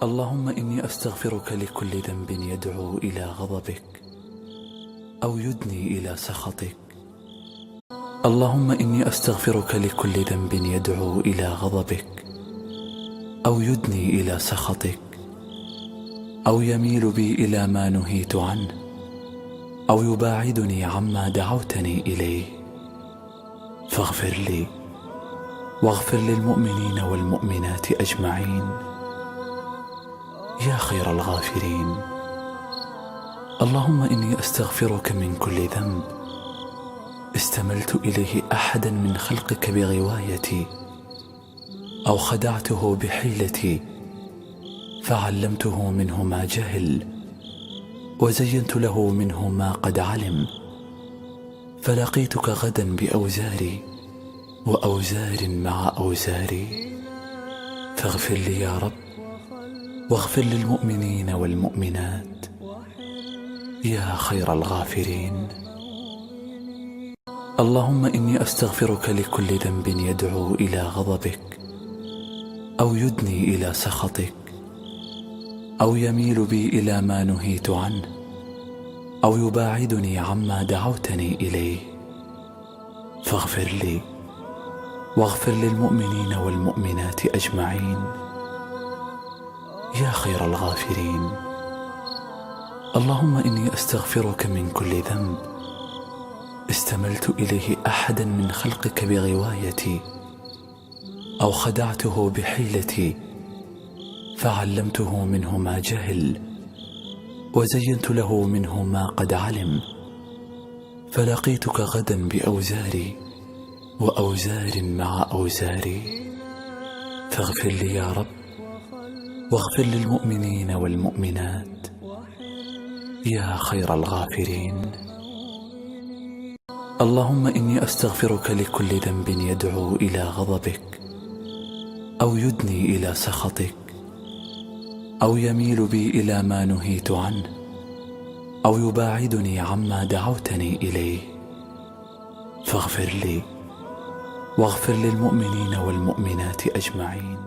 اللهم إني أستغفرك لكل ذنب يدعو إلى غضبك أو يدني إلى سخطك. اللهم إني أستغفرك لكل ذنب يدعو إلى غضبك أو يدني إلى سخطك، أو يميل بي إلى ما نهيت عنه، أو يباعدني عما دعوتني إليه. فاغفر لي واغفر للمؤمنين والمؤمنات أجمعين يا خير الغافرين. اللهم إني أستغفرك من كل ذنب استملت إليه أحدا من خلقك بغوايتي، أو خدعته بحيلتي فعلمته منه ما جهل، وزينت له منه ما قد علم، فلقيتك غدا بأوزاري وأوزار مع أوزاري. فاغفر لي يا رب واغفر للمؤمنين والمؤمنات يا خير الغافرين. اللهم إني أستغفرك لكل ذنب يدعو إلى غضبك أو يدني إلى سخطك، أو يميل بي إلى ما نهيت عنه، أو يباعدني عما دعوتني إليه. فاغفر لي واغفر للمؤمنين والمؤمنات أجمعين يا خير الغافرين. اللهم إني أستغفرك من كل ذنب استملت إليه أحدا من خلقك بغوايتي، أو خدعته بحيلتي فعلمته منه ما جهل، وزينت له منه ما قد علم، فلقيتك غدا بأوزاري وأوزار مع أوزاري. فاغفر لي يا رب واغفر للمؤمنين والمؤمنات يا خير الغافرين. اللهم إني أستغفرك لكل ذنب يدعو إلى غضبك أو يدني إلى سخطك، أو يميل بي إلى ما نهيت عنه، أو يباعدني عما دعوتني إليه. فاغفر لي واغفر للمؤمنين والمؤمنات أجمعين